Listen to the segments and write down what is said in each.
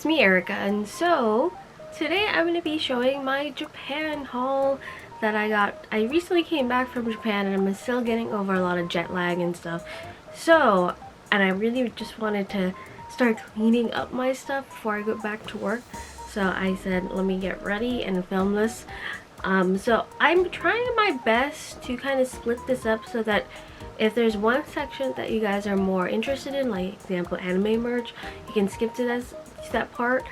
me, Erica, and so today I'm going to be showing my Japan haul that I got. I recently came back from Japan and I'm still getting over a lot of jet lag and stuff. And I really just wanted to start cleaning up my stuff before I go back to work. So I said, let me get ready and film this. So I'm trying my best to kind of split this up so that if there's one section that you guys are more interested in, like example anime merch, you can skip to that part.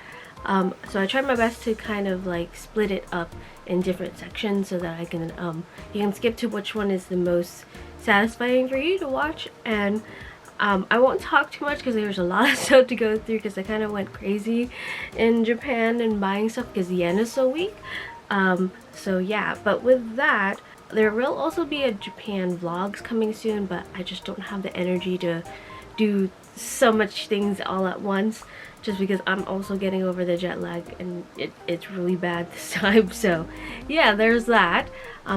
So I tried my best to kind of like split it up in different sections so that I can you can skip to which one is the most satisfying for you to watch. And I won't talk too much because there's a lot of stuff to go through because I kind of went crazy in Japan and buying stuff because the yen is so weak. So yeah, but with that, there will also be a Japan vlogs coming soon, but I just don't have the energy to do so much things all at once just because I'm also getting over the jet lag and it's really bad this time. So yeah, there's that.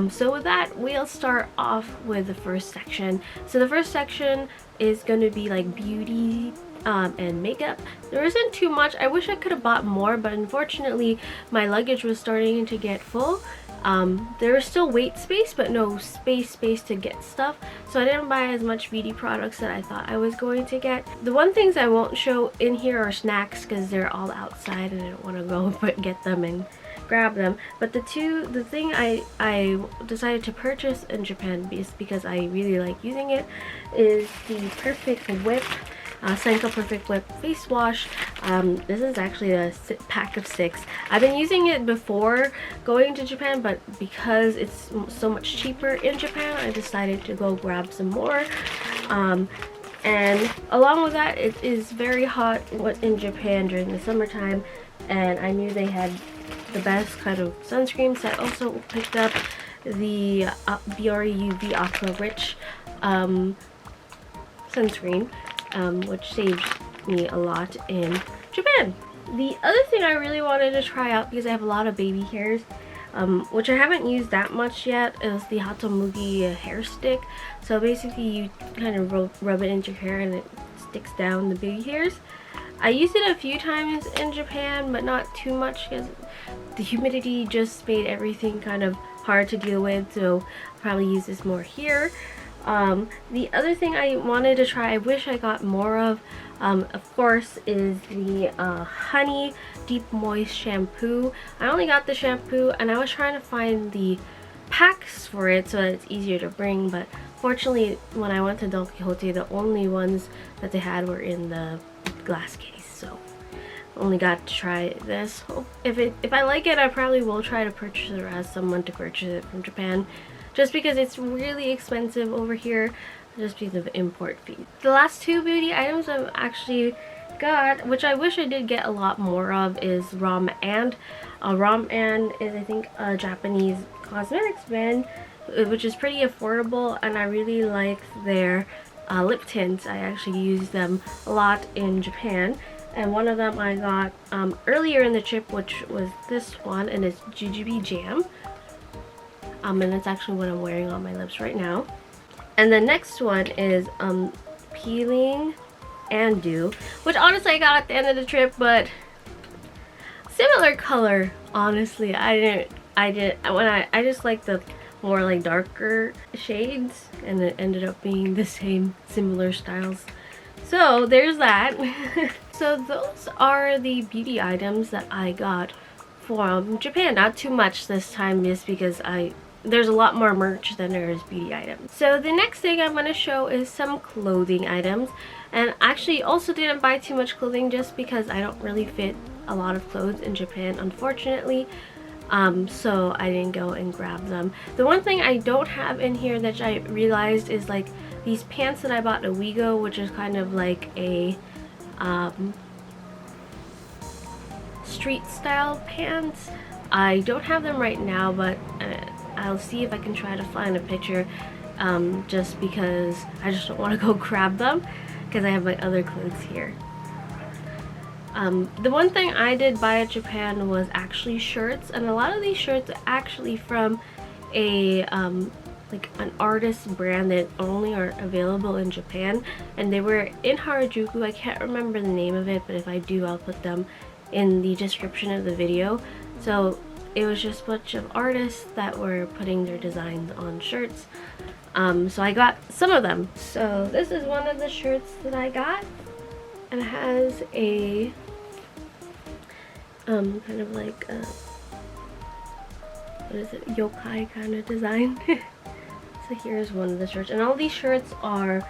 So with that, we'll start off with the first section. So the first section is going to be like beauty and makeup. There isn't too much. I wish I could have bought more, but unfortunately my luggage was starting to get full. There is still weight space but no space to get stuff, so I didn't buy as much beauty products that I thought I was going to get. The one things I won't show in here are snacks because they're all outside and I don't want to go get them and grab them. But the thing I decided to purchase in Japan is because I really like using it is the Perfect Whip Senko Perfect Whip face wash. This is actually a pack of 6. I've been using it before going to Japan, but because it's so much cheaper in Japan, I decided to go grab some more. And along with that, it is very hot in Japan during the summertime, and I knew they had the best kind of sunscreens. I also picked up the Biore UV Aqua Rich sunscreen, which saves me a lot in Japan. The other thing I really wanted to try out, because I have a lot of baby hairs, which I haven't used that much yet, is the Hatomugi hair stick. So basically you kind of rub it into your hair and it sticks down the baby hairs. I used it a few times in Japan, but not too much because the humidity just made everything kind of hard to deal with, so I'll probably use this more here. The other thing I wanted to try, I wish I got more of course, is the Honey Deep Moist Shampoo. I only got the shampoo and I was trying to find the packs for it so that it's easier to bring, but fortunately when I went to Don Quixote, the only ones that they had were in the glass case, so only got to try this. If I like it, I probably will try to purchase it or ask someone to purchase it from Japan, just because it's really expensive over here just because of the import fee. The last 2 beauty items I've actually got, which I wish I did get a lot more of, is Rom and. Rom and is, I think, a Japanese cosmetics brand, which is pretty affordable, and I really like their lip tints. I actually use them a lot in Japan, and one of them I got earlier in the trip, which was this one, and it's Jujube Jam. And that's actually what I'm wearing on my lips right now. And the next one is Peeling and Dew, which honestly I got at the end of the trip, but similar color. Honestly, I just like the more like darker shades, and it ended up being the same similar styles. So there's that. So those are the beauty items that I got from Japan. Not too much this time just because there's a lot more merch than there is beauty items. So the next thing I'm going to show is some clothing items, and actually also didn't buy too much clothing just because I don't really fit a lot of clothes in Japan, unfortunately. So I didn't go and grab them. The one thing I don't have in here that I realized is like these pants that I bought at Wigo, which is kind of like a street style pants. I don't have them right now, but I'll see if I can try to find a picture, just because I just don't want to go grab them because I have my other clothes here. The one thing I did buy at Japan was actually shirts, and a lot of these shirts are actually from a like an artist brand that only are available in Japan, and they were in Harajuku. I can't remember the name of it, but if I do, I'll put them in the description of the video. So it was just a bunch of artists that were putting their designs on shirts. So I got some of them. So this is one of the shirts that I got, and it has a kind of like a, what is it, yokai kind of design. So here's one of the shirts, and all these shirts are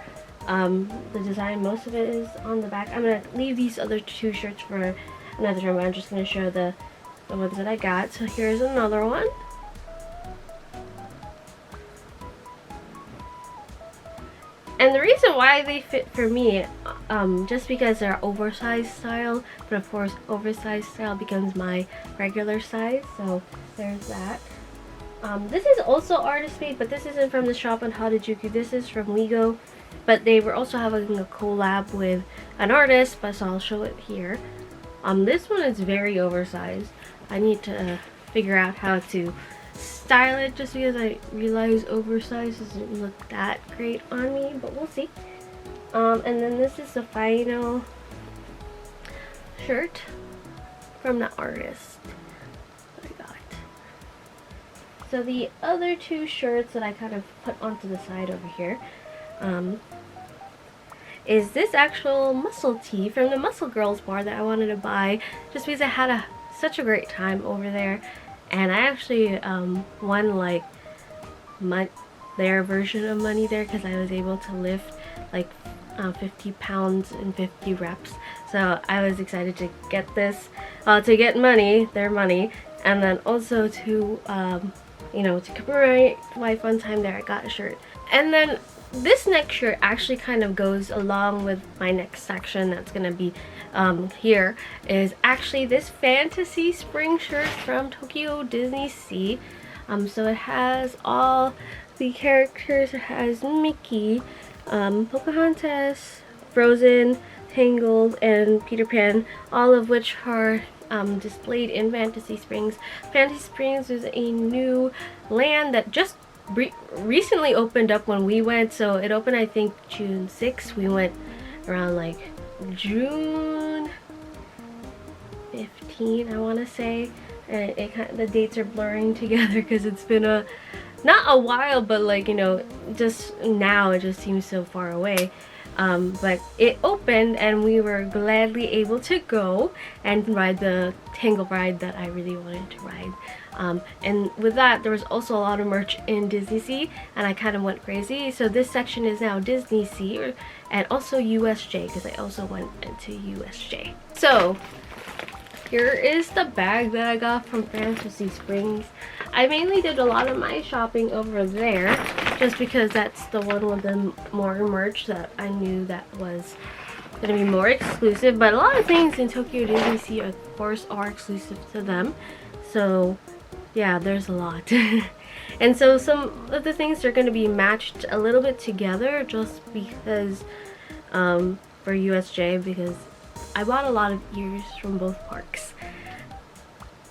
the design, most of it is on the back. I'm gonna leave these other two shirts for another time. I'm just gonna show the ones that I got. So here's another one. And the reason why they fit for me, just because they're oversized style, but of course oversized style becomes my regular size, so there's that. This is also artist made, but this isn't from the shop on Harajuku. This is from Lego, but they were also having a collab with an artist, but so I'll show it here. This one is very oversized. I need to figure out how to style it, just because I realize oversized doesn't look that great on me, but we'll see. And then this is the final shirt from the artist that I got. So the other two shirts that I kind of put onto the side over here is this actual muscle tee from the Muscle Girls bar that I wanted to buy, just because I had such a great time over there. And I actually won like their version of money there, because I was able to lift like 50 pounds and 50 reps. So I was excited to get this, to get money, their money, and then also to you know, to commemorate my fun time there, I got a shirt. And then this next shirt actually kind of goes along with my next section that's gonna be here, is actually this fantasy spring shirt from Tokyo DisneySea. So it has all the characters. It has Mickey, Pocahontas, Frozen, Tangled, and Peter Pan, all of which are displayed in Fantasy Springs. Fantasy Springs is a new land that just recently opened up when we went. So it opened, I think, June 6th. We went around like June 15, I want to say. And the dates are blurring together because it's been not a while, but like, you know, just now it just seems so far away. But it opened and we were gladly able to go and ride the Tangle ride that I really wanted to ride. And with that, there was also a lot of merch in DisneySea, and I kind of went crazy. So this section is now DisneySea, and also USJ, because I also went into USJ. So here is the bag that I got from Fantasy Springs. I mainly did a lot of my shopping over there, just because that's the one with the more merch that I knew that was going to be more exclusive. But a lot of things in Tokyo DisneySea, of course, are exclusive to them. So yeah, there's a lot. And so some of the things are going to be matched a little bit together, just because for USJ, because I bought a lot of ears from both parks.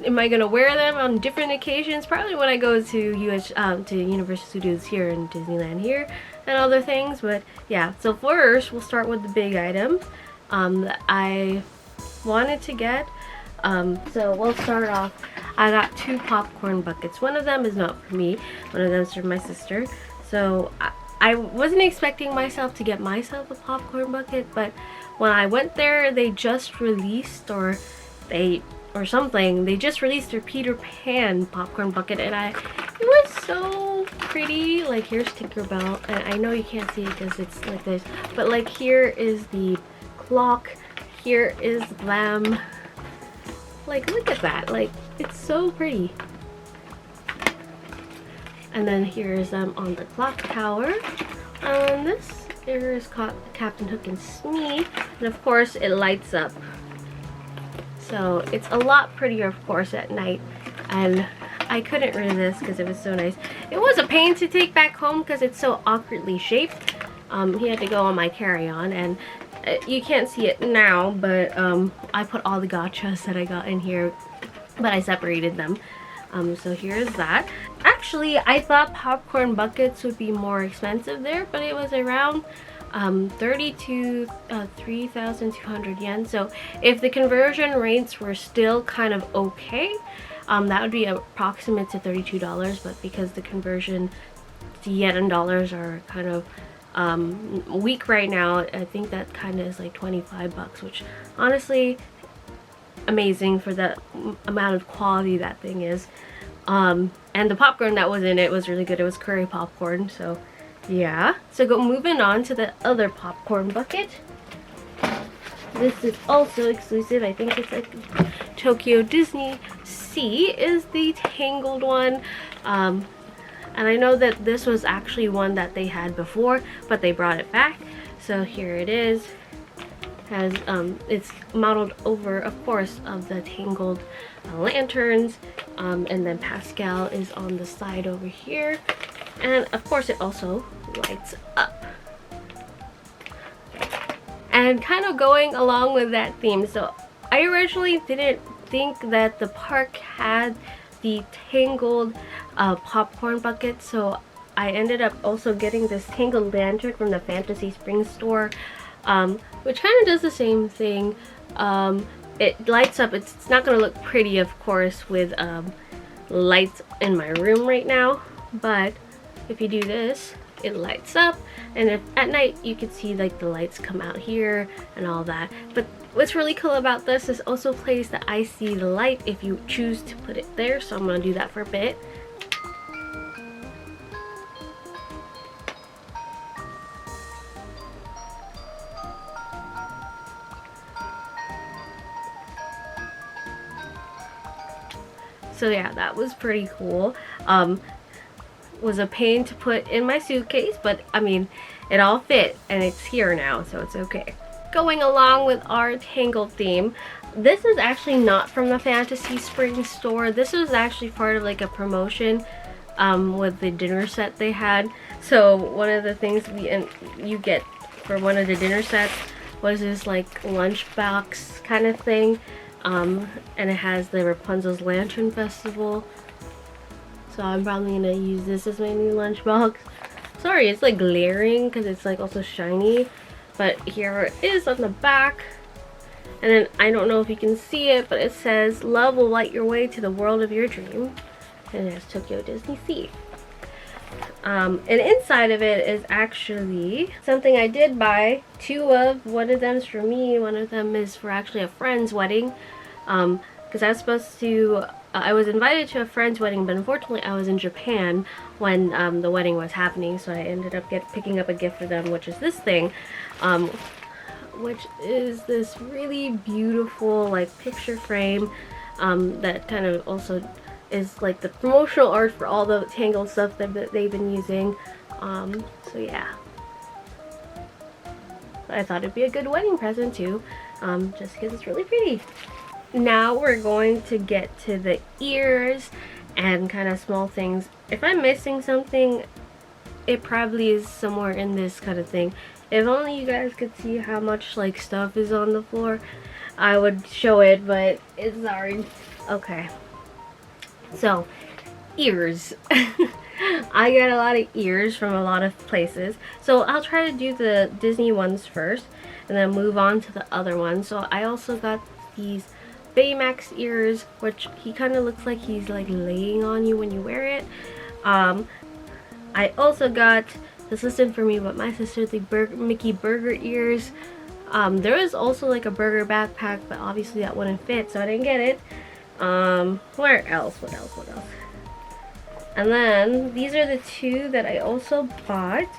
Am I gonna wear them on different occasions? Probably when I go to Universal Studios here in Disneyland here and other things. But yeah, so first we'll start with the big items that I wanted to get. So we'll start off. I got 2 popcorn buckets. One of them is not for me. One of them is for my sister. So I wasn't expecting myself to get myself a popcorn bucket, but when I went there, they just released, they just released their Peter Pan popcorn bucket, and it was so pretty. Like, here's Tinkerbell, and I know you can't see it because it's like this, but like here is the clock, here is them. Like, look at that, like, it's so pretty. And then here is them on the clock tower. And this here is Captain Hook and Smee, and of course it lights up. So it's a lot prettier, of course, at night, and I couldn't resist because it was so nice. It was a pain to take back home because it's so awkwardly shaped. He had to go on my carry-on, and you can't see it now, but I put all the gachas that I got in here, but I separated them. So here's that. Actually, I thought popcorn buckets would be more expensive there, but it was around 3,200 yen. So if the conversion rates were still kind of okay, that would be approximate to $32, but because the conversion to yen and dollars are kind of weak right now, I think that kind of is like 25 bucks, which honestly amazing for the amount of quality that thing is. And the popcorn that was in it was really good. It was curry popcorn, so yeah. So moving on to the other popcorn bucket. This is also exclusive. I think it's like Tokyo DisneySea is the tangled one. And I know that this was actually one that they had before, but they brought it back. So here it is. Has it's modeled over, of course, of the tangled lanterns, and then Pascal is on the side over here, and of course it also lights up. And kind of going along with that theme, so I originally didn't think that the park had the tangled popcorn bucket, so I ended up also getting this tangled lantern from the Fantasy Springs store, which kind of does the same thing. It lights up. It's not going to look pretty, of course, with lights in my room right now, but if you do this, it lights up, and if at night you can see like the lights come out here and all that. But what's really cool about this is also plays the I see the light if you choose to put it there, so I'm going to do that for a bit. So yeah, that was pretty cool. Was a pain to put in my suitcase, but I mean, it all fit and it's here now, so it's okay. Going along with our tangled theme, this is actually not from the Fantasy Springs store. This was actually part of like a promotion with the dinner set they had. So one of the things you get for one of the dinner sets was this like lunchbox kind of thing. And it has the Rapunzel's Lantern Festival. So I'm probably gonna use this as my new lunchbox. Sorry, it's like glaring because it's like also shiny. But here it is on the back. And then I don't know if you can see it, but it says, "Love will light your way to the world of your dream." And it has Tokyo DisneySea. And inside of it is actually something I did buy. Two of. One of them is for me. One of them is for actually a friend's wedding. Because I was supposed to, I was invited to a friend's wedding, but unfortunately I was in Japan when the wedding was happening, so I ended up picking up a gift for them, which is this thing, which is this really beautiful like picture frame that kind of also is like the promotional art for all the tangled stuff that they've been using. So yeah, I thought it'd be a good wedding present too, just because it's really pretty. Now we're going to get to the ears and kind of small things. If I'm missing something, it probably is somewhere in this kind of thing. If only you guys could see how much like stuff is on the floor, I would show it, but it's sorry. Okay, so ears. I get a lot of ears from a lot of places, so I'll try to do the Disney ones first and then move on to the other ones. So I also got these Baymax ears, which he kind of looks like he's like laying on you when you wear it. I also got, this isn't for me but my sister, the Mickey Burger ears. There is also like a burger backpack, but obviously that wouldn't fit, so I didn't get it. Where else? What else? And then these are the two that I also bought.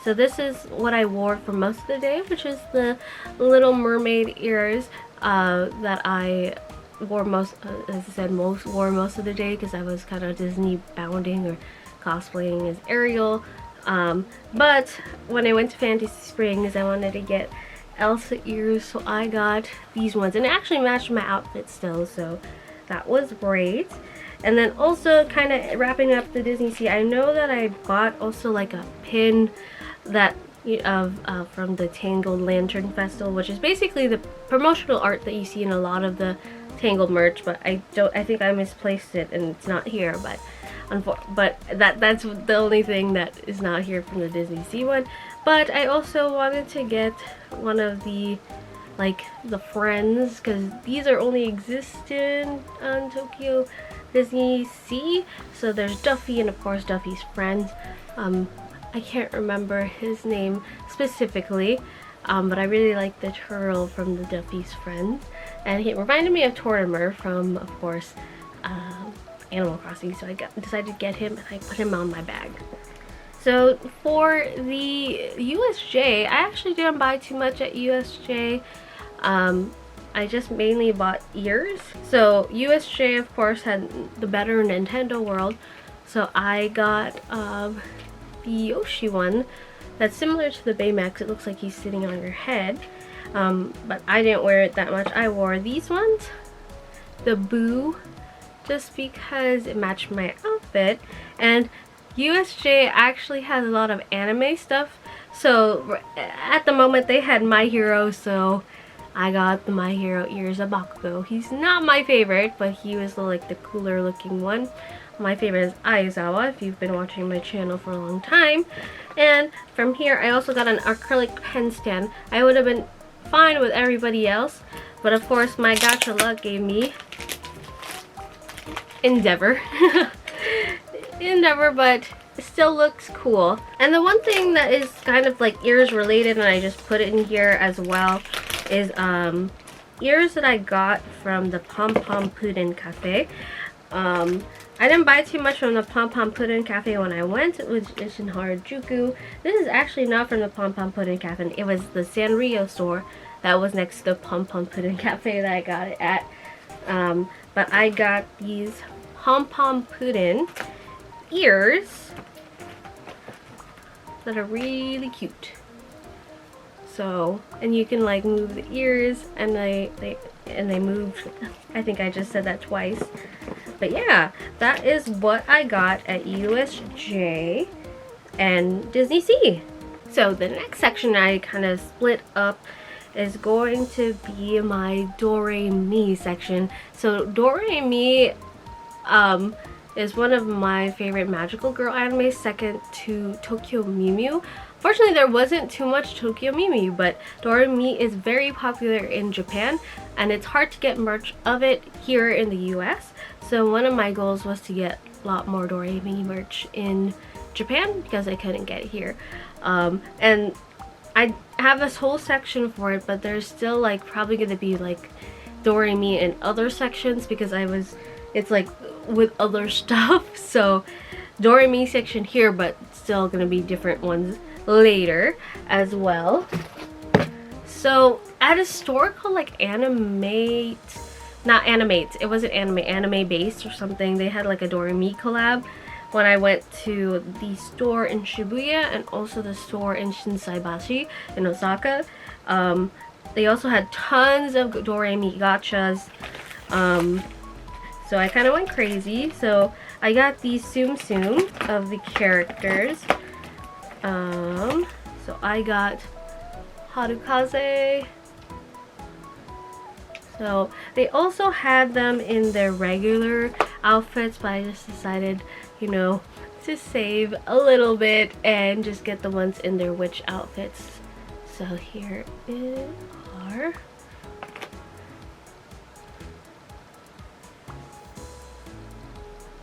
So this is what I wore for most of the day, which is the Little Mermaid ears that I wore most of the day because I was kind of Disney bounding or cosplaying as Ariel. But when I went to Fantasy Springs, I wanted to get Elsa ears, so I got these ones, and it actually matched my outfit still, so that was great. And then also kind of wrapping up the DisneySea, I know that I bought also like a pin that from the Tangled Lantern Festival, which is basically the promotional art that you see in a lot of the Tangled merch, but I think I misplaced it and it's not here. But But that's the only thing that is not here from the DisneySea one. But I also wanted to get one of the the friends, because these are only existent on Tokyo DisneySea. So there's Duffy and of course Duffy's friends. I can't remember his name specifically, but I really like the turtle from the Duffy's friends, and he reminded me of Tortimer from, of course, Animal Crossing. So I decided to get him, and I put him on my bag. So for the USJ, I actually didn't buy too much at USJ. I just mainly bought ears. So USJ, of course, had the better Nintendo world. So I got the Yoshi one that's similar to the Baymax. It looks like he's sitting on your head. But I didn't wear it that much. I wore these ones, the Boo, just because it matched my outfit. And USJ actually has a lot of anime stuff. So at the moment they had My Hero, so I got the My Hero ears of Bakugo. He's not my favorite, but he was the cooler looking one. My favorite is Aizawa, if you've been watching my channel for a long time. And from here, I also got an acrylic pen stand. I would have been fine with everybody else, but of course my gacha luck gave me Endeavor. Endeavor, but it still looks cool. And the one thing that is kind of ears related, and I just put it in here as well, is ears that I got from the Pom Pom Pudding Cafe. I didn't buy too much from the Pom Pom Pudding Cafe when I went, which is in Harajuku. This is actually not from the Pom Pom Pudding Cafe. It was the Sanrio store that was next to the Pom Pom Pudding Cafe that I got it at. But I got these Pom Pom Pudding ears that are really cute. So, and you can move the ears, and they moved. I think I just said that twice. But yeah, that is what I got at USJ and DisneySea. So the next section I kind of split up is going to be my Doremi section. So Doremi is one of my favorite magical girl animes, second to Tokyo Mew Mew. Fortunately, there wasn't too much Tokyo Mew Mew, but Doremi is very popular in Japan, and it's hard to get merch of it here in the US. So one of my goals was to get a lot more Doremi merch in Japan because I couldn't get it here. And I have this whole section for it, but there's still probably going to be Doremi in other sections because it's with other stuff. So Doremi section here, but still going to be different ones later as well. So at a store called Animate, not Animate, it wasn't anime based or something. They had a Doremi collab when I went to the store in Shibuya and also the store in Shinsaibashi in Osaka. They also had tons of Doremi gachas. So I kind of went crazy. So I got these Tsum Tsum of the characters. So I got Harukaze. So they also had them in their regular outfits, but I just decided, to save a little bit and just get the ones in their witch outfits. So here are.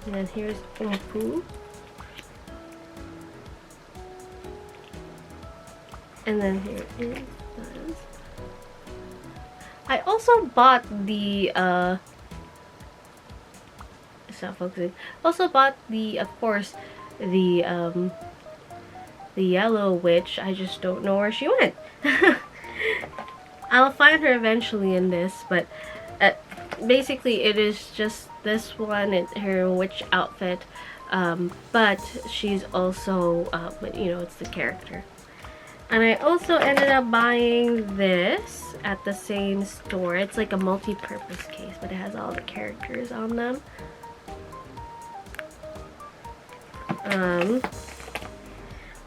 And then here's Ompu. And then here is this. I also bought the it's not focusing. Also bought the, of course, the yellow witch. I just don't know where she went. I'll find her eventually in this, but basically it is just this one in her witch outfit, but she's also it's the character. And I also ended up buying this at the same store. It's like a multi-purpose case, but it has all the characters on them.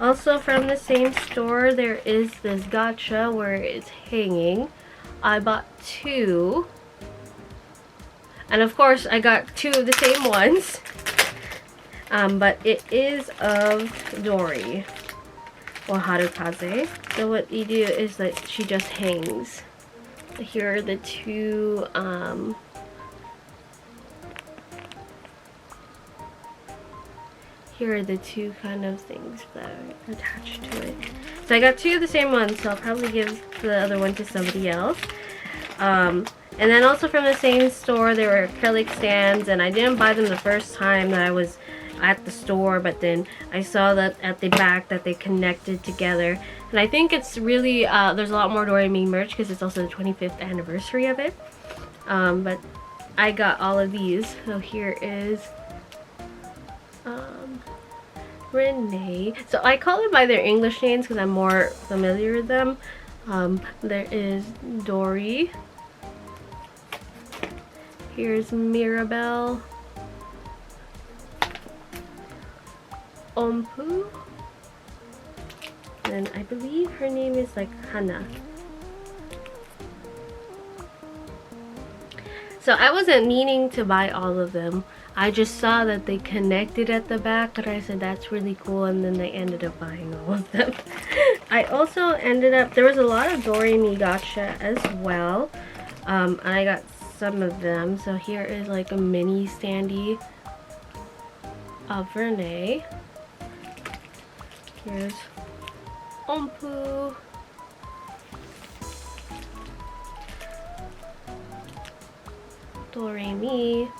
Also from the same store, there is this gacha where it's hanging. I bought two. And of course, I got two of the same ones. but it is of Dori or Harukaze. So what you do is that she just hangs. Here are the two here are the two kind of things that are attached to it. So I got two of the same ones, so I'll probably give the other one to somebody else. And then also from the same store, there were acrylic stands, and I didn't buy them the first time that I was at the store, but then I saw that at the back that they connected together. And I think it's really, there's a lot more Doremi merch because it's also the 25th anniversary of it. But I got all of these. So here is Renee. So I call them by their English names because I'm more familiar with them. There is Dori. Here's Mirabelle. Ompu. And I believe her name is like Hana. So I wasn't meaning to buy all of them. I just saw that they connected at the back and I said that's really cool, and then I ended up buying all of them. I also ended up, there was a lot of Doremi gacha as well. And I got some of them. So here is like a mini standee of Renee. Here's Ompu. Doremi.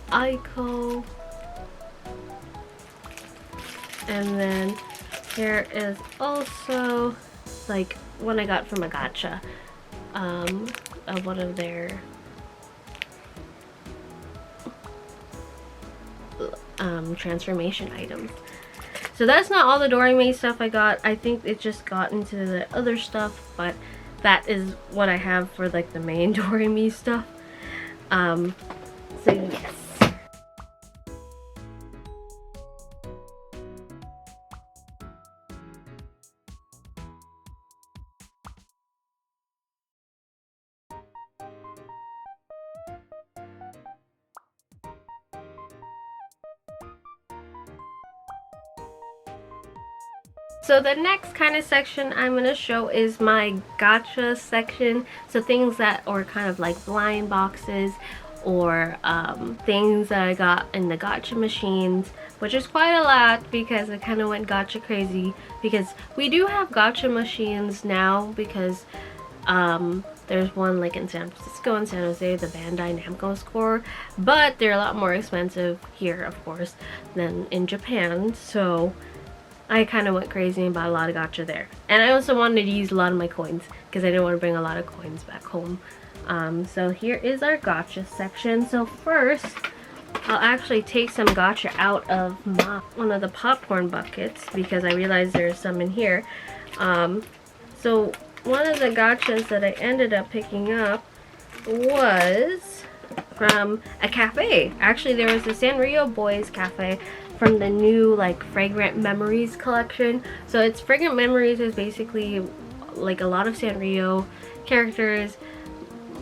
Aiko. And then here is also like one I got from a gacha of one of their transformation items. So that's not all the Doremi stuff I got. I think it just got into the other stuff, but that is what I have for like the main Doremi stuff. So yes. So the next kind of section I'm going to show is my gacha section. So things that are kind of like blind boxes or things that I got in the gacha machines, which is quite a lot because I kind of went gacha crazy, because we do have gacha machines now because there's one like in San Francisco and San Jose, the Bandai Namco store, but they're a lot more expensive here, of course, than in Japan. So I kind of went crazy and bought a lot of gacha there. And I also wanted to use a lot of my coins because I didn't want to bring a lot of coins back home. So here is our gacha section. So first, I'll actually take some gacha out of one of the popcorn buckets because I realized there's some in here. So one of the gachas that I ended up picking up was from a cafe. Actually, there was a Sanrio Boys cafe from the new like Fragrant Memories collection. So it's Fragrant Memories is basically like a lot of Sanrio characters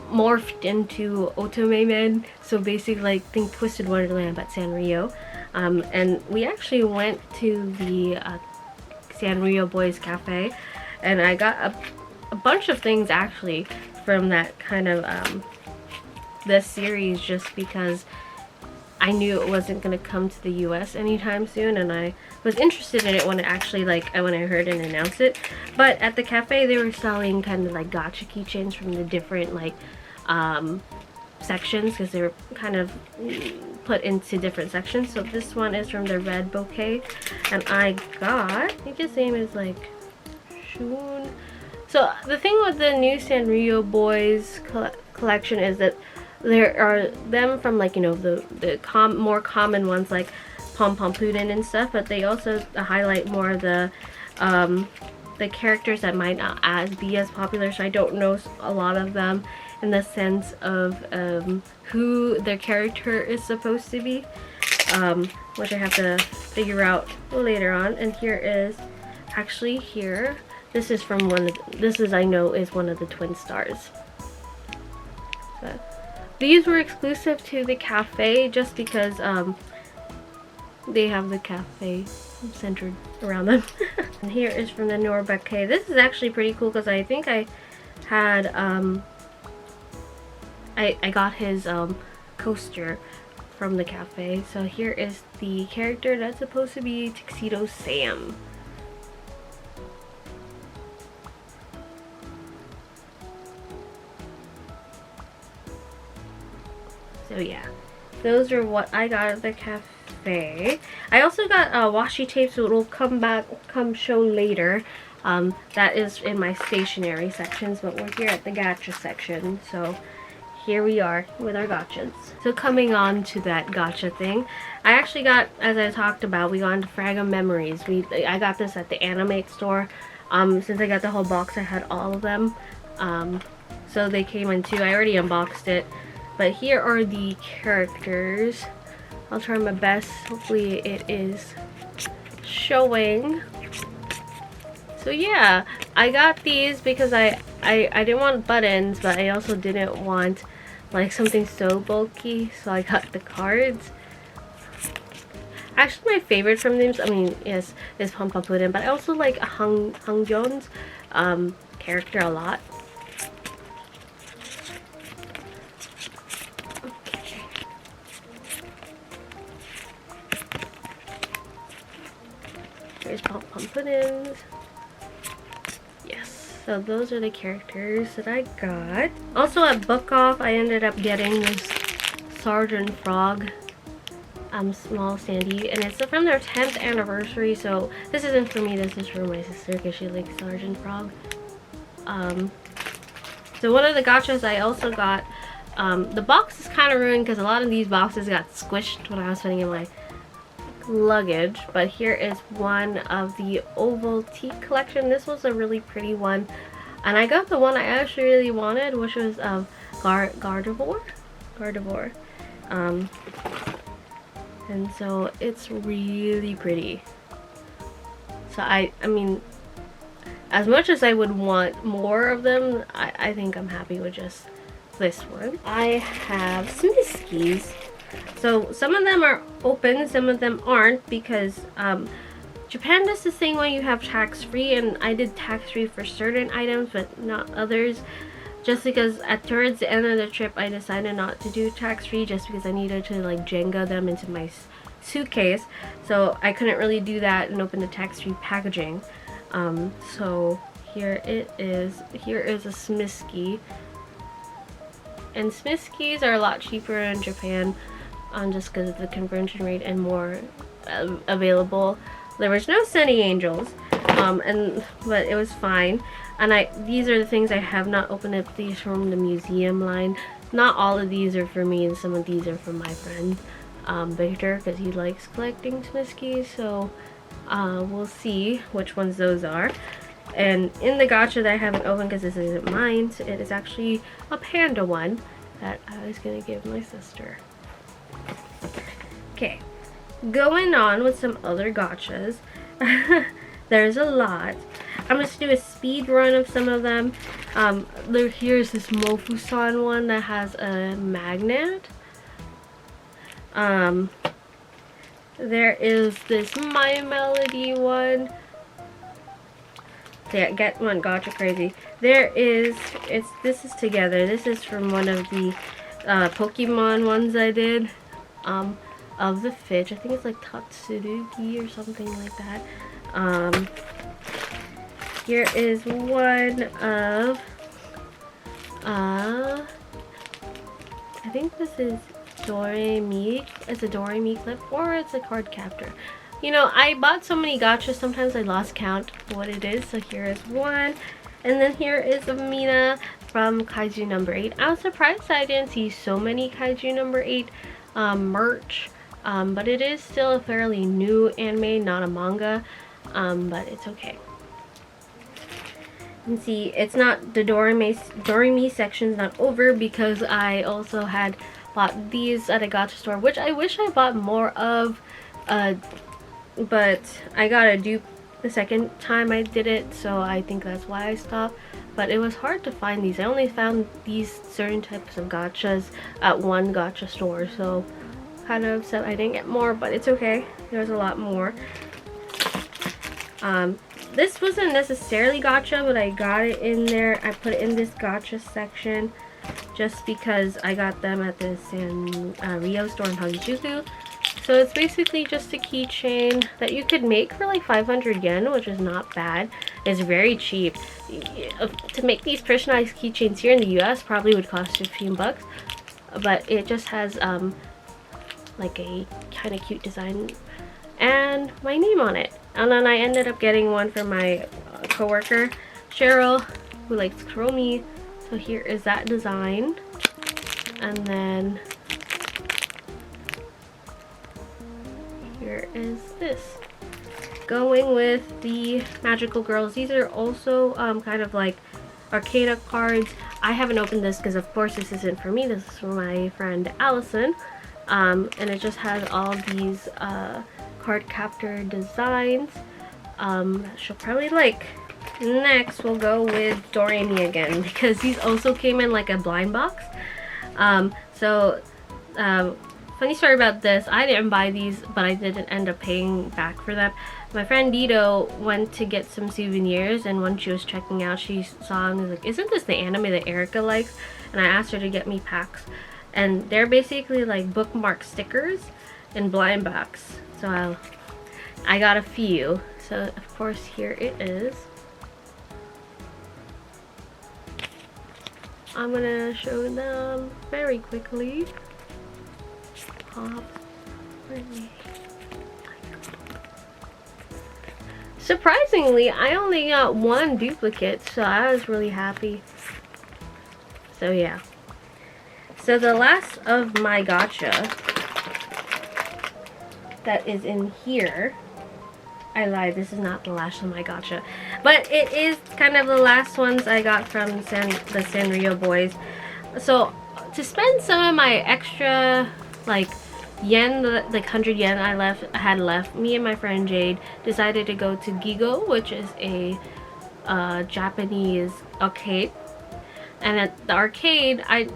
morphed into otome men. So basically like think Twisted Wonderland but Sanrio. And we actually went to the Sanrio Boys cafe and I got a bunch of things actually from that kind of this series, just because I knew it wasn't going to come to the US anytime soon, and I was interested in it when it actually, like, when I heard it announce it. But at the cafe, they were selling kind of like gacha keychains from the different, like, sections, because they were kind of put into different sections. So this one is from the Red Bouquet, and I got, I think his name is, like, Shun. So the thing with the new Sanrio Boys collection is that there are them from, like, you know, the more common ones like Pom Pom Puddin and stuff, but they also highlight more of the characters that might not be as popular. So I don't know a lot of them in the sense of who their character is supposed to be, which I have to figure out later on. And here is actually here. This is from I know is one of the twin stars. But These were exclusive to the cafe just because they have the cafe centered around them. And here is from the Norbeke. This is actually pretty cool because I think I had I got his coaster from the cafe. So here is the character that's supposed to be Tuxedo Sam. So yeah, those are what I got at the cafe. I also got washi tape, so it will come show later. That is in my stationery sections, but we're here at the gacha section. So here we are with our gachas. So coming on to that gacha thing, I actually got, as I talked about, we got into Fragment Memories. I got this at the Animate store. Since I got the whole box, I had all of them. So they came in two. I already unboxed it. But here are the characters. I'll try my best. Hopefully it is showing. So yeah, I got these because I didn't want buttons, but I also didn't want like something so bulky, so I got the cards. Actually, my favorite from them, I mean, yes, is Pampa Puddin, but I also like Hang John's character a lot. There's Pumpkins. Yes, so those are the characters that I got. Also at Book Off, I ended up getting this Sergeant Frog small sandy, and it's from their 10th anniversary. So this isn't for me, this is for my sister because she likes Sergeant Frog. So one of the gachas I also got, the box is kind of ruined because a lot of these boxes got squished when I was putting in my luggage, but here is one of the oval tea collection. This was a really pretty one, and I got the one I actually really wanted, which was Gardevoir. And so it's really pretty. So I mean, as much as I would want more of them, I think I'm happy with just this one. I have Smiskies. So some of them are open, some of them aren't, because Japan does this thing when you have tax-free, and I did tax-free for certain items but not others, just because towards the end of the trip I decided not to do tax-free just because I needed to like Jenga them into my suitcase, so I couldn't really do that and open the tax-free packaging. So here it is. Here is a Smisky, and Smiskies are a lot cheaper in Japan. Just because of the conversion rate and more available. There was no Sunny Angels, but it was fine. And these are the things I have not opened up. These from the museum line. Not all of these are for me, and some of these are for my friend Victor, because he likes collecting Smiskies. So we'll see which ones those are. And in the gacha that I haven't opened because this isn't mine, so it is actually a panda one that I was gonna give my sister. Okay, going on with some other gachas. There's a lot. I'm just do a speed run of some of them. Here's this Mofusan one that has a magnet. There is this My Melody one. Yeah, get one gacha crazy. There is, this is together. This is from one of the Pokemon ones I did. Of the fish. I think it's like Tatsurugi or something like that. Here is one of I think this is Doremi. It's a Doremi clip, or it's a card captor. You know, I bought so many gachas, sometimes I lost count of what it is. So here is one. And then here is Amina from Kaiju number 8. I was surprised that I didn't see so many Kaiju number 8 merch. But it is still a fairly new anime, not a manga, but it's okay. You can see it's not, the Doremi section's not over because I also had bought these at a gacha store, which I wish I bought more of, but I got a dupe the second time I did it, so I think that's why I stopped. But it was hard to find these. I only found these certain types of gachas at one gacha store, so kind of upset I didn't get more, but it's okay. There's a lot more. This wasn't necessarily gacha, but I got it in there. I put it in this gacha section just because I got them at the Sanrio store in Harajuku. So it's basically just a keychain that you could make for like 500 yen, which is not bad. It's very cheap. To make these personalized keychains here in the US probably would cost 15 bucks, but it just has like a kind of cute design and my name on it. And then I ended up getting one for my coworker Cheryl, who likes Chromie. So here is that design, and then here is this. Going with the magical girls. These are also kind of like arcade cards. I haven't opened this because of course this isn't for me. This is for my friend Allison. And it just has all these card captor designs. She'll probably like. Next we'll go with Doremi again, because these also came in like a blind box. Funny story about this, I didn't buy these, but I didn't end up paying back for them. My friend Dito went to get some souvenirs, and when she was checking out, she saw and was like, isn't this the anime that Erica likes? And I asked her to get me packs, and they're basically like bookmark stickers in blind box. So I got a few. So of course here it is. I'm gonna show them very quickly. Surprisingly, I only got one duplicate, so I was really happy. So yeah. So the last of my gacha that is in here. I lied, this is not the last of my gacha, but it is kind of the last ones I got from the Sanrio boys. So to spend some of my extra like yen, like 100 yen I had left, me and my friend Jade decided to go to Gigo, which is a Japanese arcade. And at the arcade, I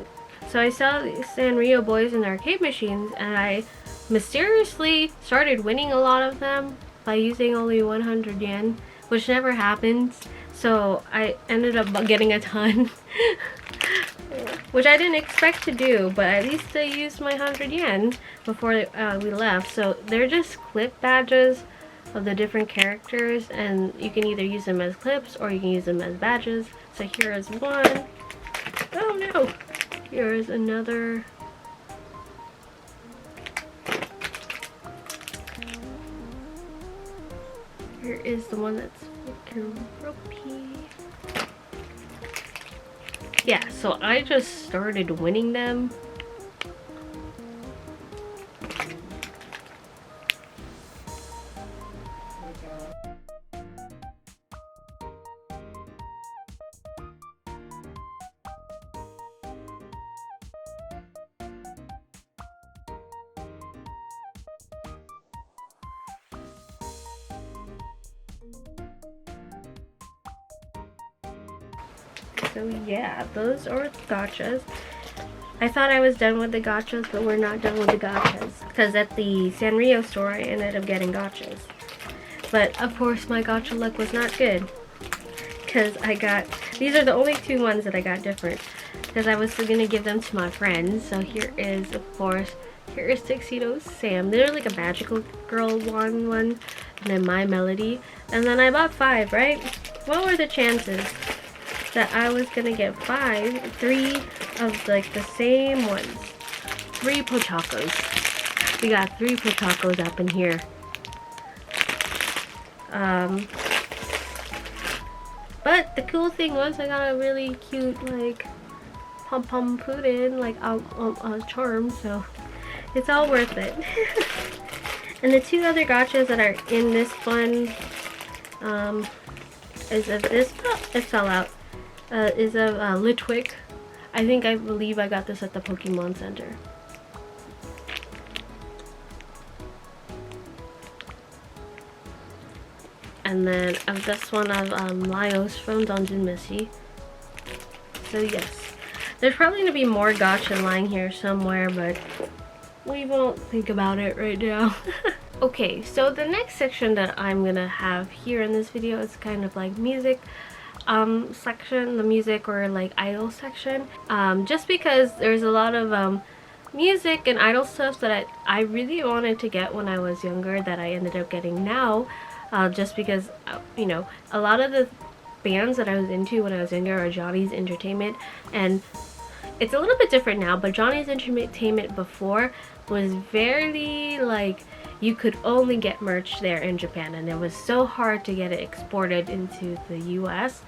saw the Sanrio boys in the arcade machines, and I mysteriously started winning a lot of them by using only 100 yen, which never happens. So I ended up getting a ton, which I didn't expect to do, but at least I used my 100 yen before we left. So they're just clip badges of the different characters, and you can either use them as clips or you can use them as badges. So here is one. Oh no! Here is another. Here is the one that's ropey. Yeah, so I just started winning them. So yeah, those are gachas. I thought I was done with the gachas, but we're not done with the gachas, because at the Sanrio store I ended up getting gachas. But of course my gacha luck was not good, because these are the only two ones that I got different, because I was going to give them to my friends. So here is, of course, here is Tuxedo Sam. They're like a magical girl one, and then My Melody. And then I bought 5, right? What were the chances that I was gonna get 3 of like the same ones? 3 Pochacos. We got 3 Pochacos up in here. But the cool thing was I got a really cute like pom-pom pudding, like charm, so it's all worth it. And the 2 other gachas that are in this one is of this, it fell out. Is of Litwick. I believe I got this at the Pokemon Center. And then this one of Laios from Dungeon Missy. So yes, there's probably gonna be more gacha lying here somewhere, but we won't think about it right now. Okay, so the next section that I'm gonna have here in this video is kind of like music section, the music or like idol section, just because there's a lot of music and idol stuff that I really wanted to get when I was younger that I ended up getting now, just because you know, a lot of the bands that I was into when I was younger are Johnny's Entertainment, and it's a little bit different now, but Johnny's Entertainment before was very like, you could only get merch there in Japan, and it was so hard to get it exported into the US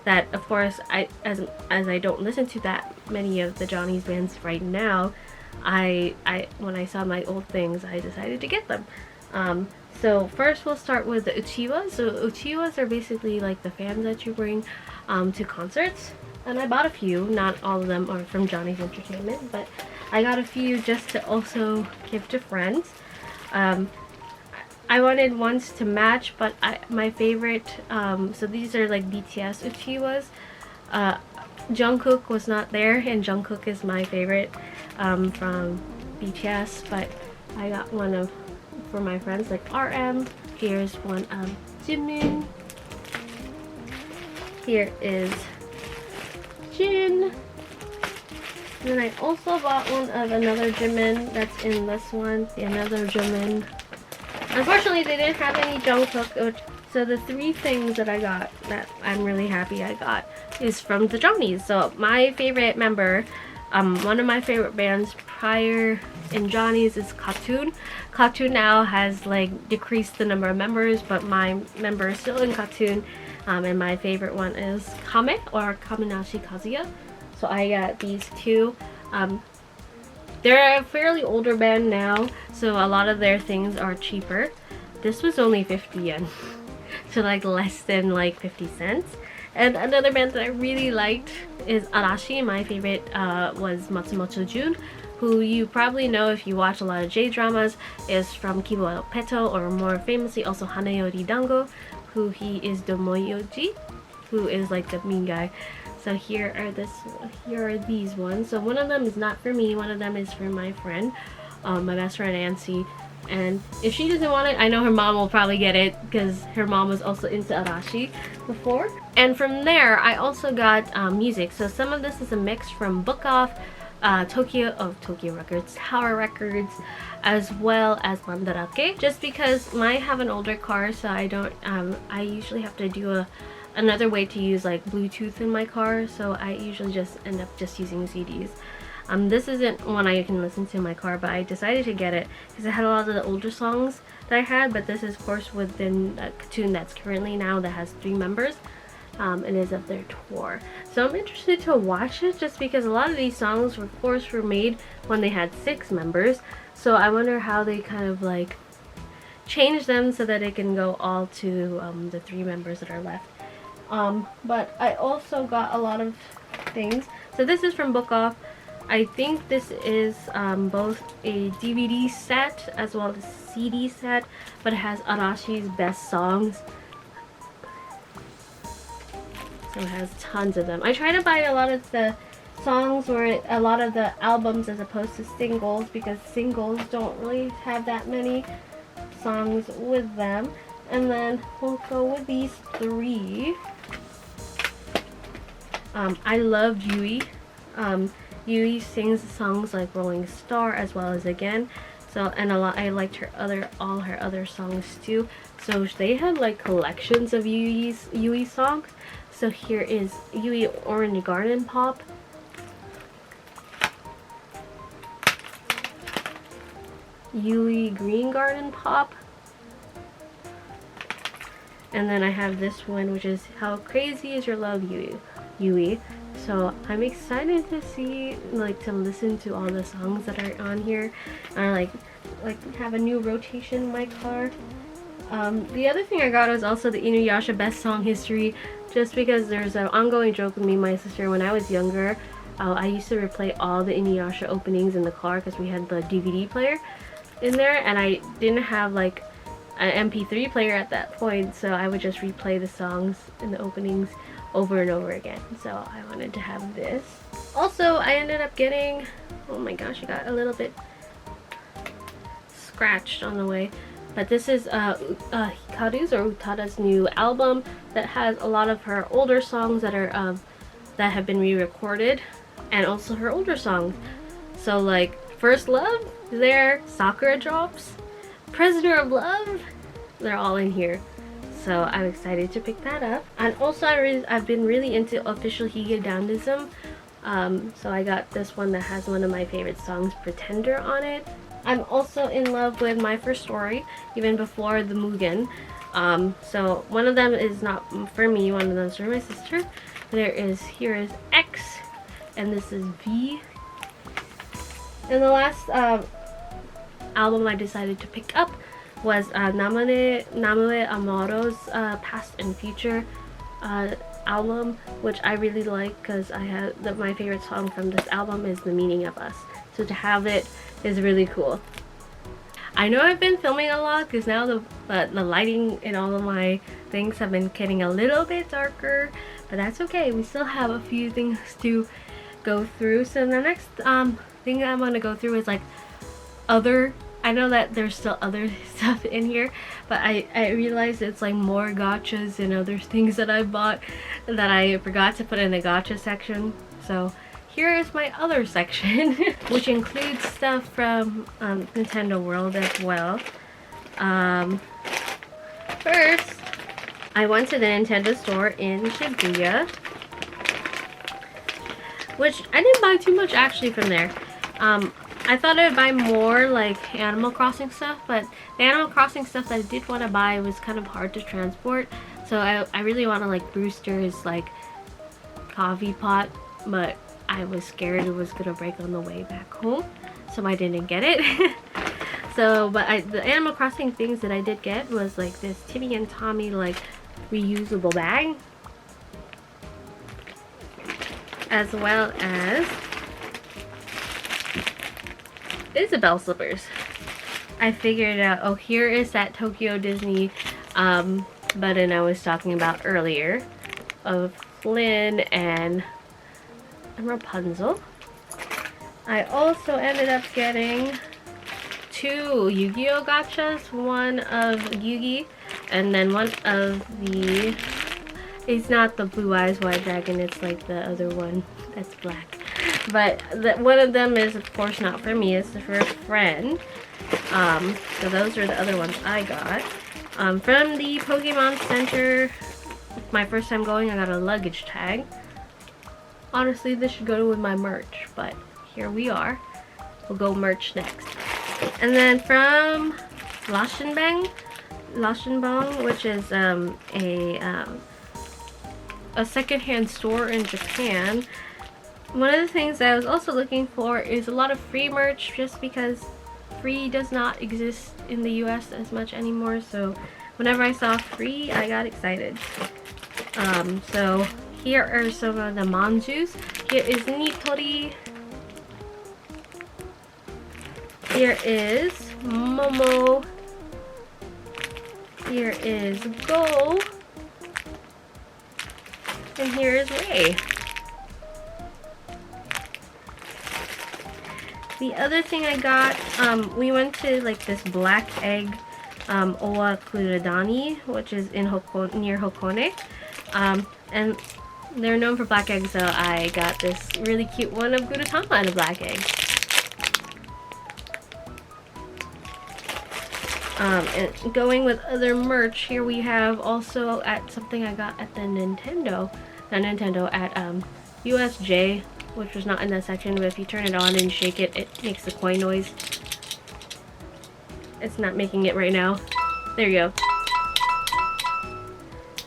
that, of course, as I don't listen to that many of the Johnny's bands right now, when I saw my old things, I decided to get them. So first we'll start with the uchiwas. So uchiwas are basically like the fans that you bring to concerts, and I bought a few. Not all of them are from Johnny's Entertainment, but I got a few just to also give to friends. I wanted ones to match, but my favorite, so these are like BTS uchiwas. Jungkook was not there, and Jungkook is my favorite from BTS, but I got one for my friends like RM. Here's one of Jimin. Here is Jin. And then I also bought one of another Jimin that's in this one, another Jimin. Unfortunately, they didn't have any Jungkook, so the three things that I got that I'm really happy I got is from the Johnnies. So my favorite member, one of my favorite bands prior in Johnnies is KAT-TUN. KAT-TUN now has like decreased the number of members, but my member is still in KAT-TUN, and my favorite one is Kame or Kaminashi Kazuya. So I got these two. They're a fairly older band now, so a lot of their things are cheaper. This was only 50 yen, so like less than like 50 cents. And another band that I really liked is Arashi. My favorite was Matsumoto Jun, who you probably know if you watch a lot of J-dramas, is from Kibo Peto, or more famously also Hanayori Dango, who he is Domoyoji, who is like the mean guy. So here are these ones. So one of them is not for me, one of them is for my friend, my best friend Nancy. And if she doesn't want it, I know her mom will probably get it because her mom was also into Arashi before. And from there, I also got music. So some of this is a mix from Book Off, Tokyo Records, Tower Records, as well as Mandarake. Just because I have an older car, so I don't, I usually have to do another way to use like Bluetooth in my car, so I usually just end up just using CDs. This isn't one I can listen to in my car, but I decided to get it because it had a lot of the older songs that I had, but this is of course within a KAT-TUN that's currently now that has 3 members, and is of their tour. So I'm interested to watch it just because a lot of these songs of course were made when they had 6 members, so I wonder how they kind of like change them so that it can go all to the 3 members that are left. But I also got a lot of things. So this is from Book Off. I think this is both a DVD set as well as a CD set, but it has Arashi's best songs. So it has tons of them. I try to buy a lot of the songs or a lot of the albums as opposed to singles, because singles don't really have that many songs with them. And then we'll go with these 3. I love Yui. Yui sings songs like Rolling Star as well as Again. So, and I liked all her other songs too. So they had like collections of Yui songs. So here is Yui Orange Garden Pop. Yui Green Garden Pop. And then I have this one, which is How Crazy Is Your Love, Yui. So I'm excited to see, like, to listen to all the songs that are on here, and like have a new rotation in my car. The other thing I got was also the Inuyasha Best Song History, just because there's an ongoing joke with me and my sister. When I was younger, I used to replay all the Inuyasha openings in the car because we had the DVD player in there, and I didn't have like an MP3 player at that point, so I would just replay the songs in the openings over and over again. So I wanted to have this. Also, I ended up getting, oh my gosh, I got a little bit scratched on the way. But this is Hikaru's or Utada's new album that has a lot of her older songs that are that have been re-recorded, and also her older songs. So like First Love is there, Sakura Drops, Prisoner of Love, they're all in here. So I'm excited to pick that up. And also I've been really into official Hige Dandism. So I got this one that has one of my favorite songs, Pretender, on it. I'm also in love with My First Story, even before the Mugen. So one of them is not for me, one of them is for my sister. Here is X, and this is V. And the last album I decided to pick up was Namue Amoro's Past and Future album, which I really like because my favorite song from this album is The Meaning of Us. So to have it is really cool. I know I've been filming a lot because now the lighting in all of my things have been getting a little bit darker, but that's okay. We still have a few things to go through. So the next thing that I'm going to go through is like other. I know that there's still other stuff in here, but I realized it's like more gachas and other things that I bought that I forgot to put in the gacha section. So here is my other section, which includes stuff from Nintendo World as well. First, I went to the Nintendo store in Shibuya, which I didn't buy too much actually from there. I thought I would buy more like Animal Crossing stuff, but the Animal Crossing stuff that I did want to buy was kind of hard to transport. So I really want to like Brewster's like coffee pot, but I was scared it was gonna break on the way back home, so I didn't get it. So, but the Animal Crossing things that I did get was like this Timmy and Tommy like reusable bag, as well as Isabelle slippers. I figured out, oh, here is that Tokyo Disney button I was talking about earlier of Flynn and Rapunzel. I also ended up getting 2 Yu-Gi-Oh gachas, one of Yugi and then one of the, it's not the Blue Eyes White Dragon, it's like the other one that's black. But one of them is of course not for me, it's for a friend. So those are the other ones I got. From the Pokemon Center, my first time going, I got a luggage tag. Honestly, this should go with my merch, but here we are. We'll go merch next. And then from Lashinbang, which is a secondhand store in Japan. One of the things that I was also looking for is a lot of free merch, just because free does not exist in the US as much anymore. So whenever I saw free, I got excited. So here are some of the manjus. Here is Nitori. Here is Momo. Here is Go. And here is Ray. The other thing I got, we went to like this Black Egg Owa Kurodani, which is in near Hokone. And they're known for black eggs, so I got this really cute one of Gudetama and a black egg. And going with other merch, here we have also at something I got at the Nintendo at USJ, which was not in that section, but if you turn it on and shake it, it makes the coin noise. It's not making it right now. There you go.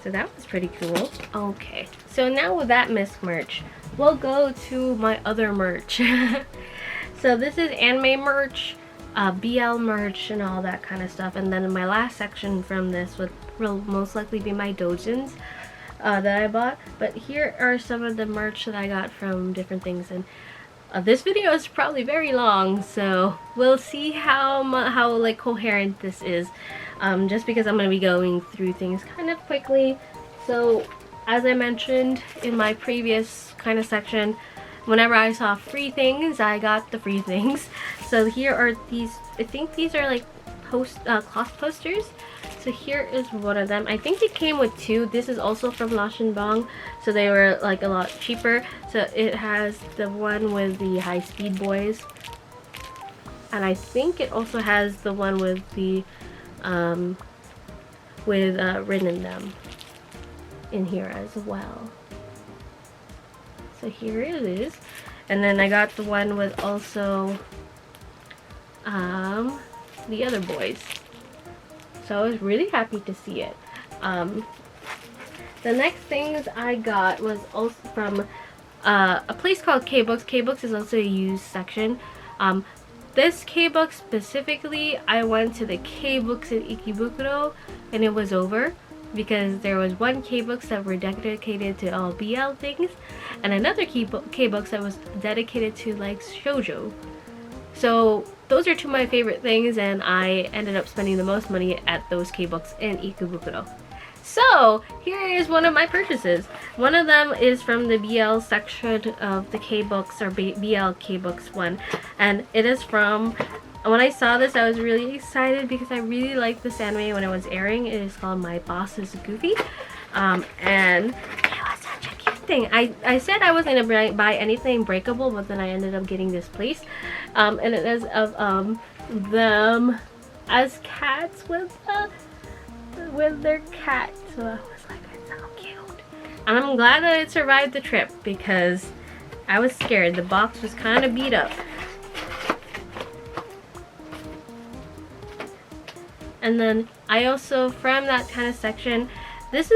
So that was pretty cool. Okay, so now with that Miss merch, we'll go to my other merch. So this is anime merch, BL merch, and all that kind of stuff. And then in my last section from this will most likely be my doujins that I bought. But here are some of the merch that I got from different things. And This video is probably very long, so we'll see how like coherent this is. Just because I'm going to be going through things kind of quickly. So as I mentioned in my previous kind of section, whenever I saw free things, I got the free things. So here are these, I think these are like cloth posters. So here is one of them. I think it came with two. This is also from Bang, so they were like a lot cheaper. So it has the one with the high speed boys, and I think it also has the one with the Rin in them in here as well. So here it is. And then I got the one with also the other boys. So I was really happy to see it. The next things I got was also from a place called K-Books. K-Books is also a used section. This K-Book specifically, I went to the K-Books in Ikebukuro and it was over because there was one K-Books that were dedicated to all BL things and another K-Books that was dedicated to like Shoujo. So those are two of my favorite things, and I ended up spending the most money at those K-Books in Ikebukuro. So here is one of my purchases. One of them is from the BL section of the K-Books, or BL K-Books one, and it is from, when I saw this I was really excited because I really liked this anime when it was airing. It is called My Boss is Goofy, and it was such a cute thing. I said I wasn't gonna buy anything breakable, but then I ended up getting this place, and it is of them as cats with their cat. So I was like, it's so cute, and I'm glad that it survived the trip because I was scared. The box was kind of beat up. And then I also, from that kind of section, this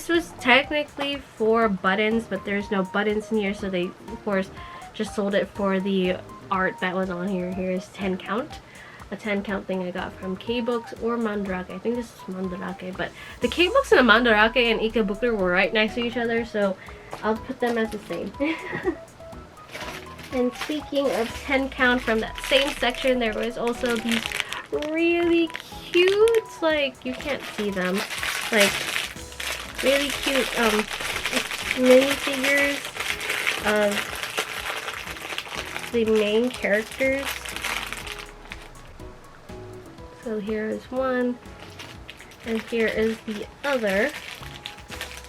was technically for buttons, but there's no buttons in here, so they of course just sold it for the art that was on here. Here's 10 count. A 10 count thing I got from K-Books or Mandarake. I think this is Mandarake, but the K-Books and the Mandarake and Ikebukuro were right next to each other, so I'll put them as the same. And speaking of 10 count, from that same section, there was also these really cute, like, you can't see them, like really cute minifigures of the main characters. So here is one, and here is the other,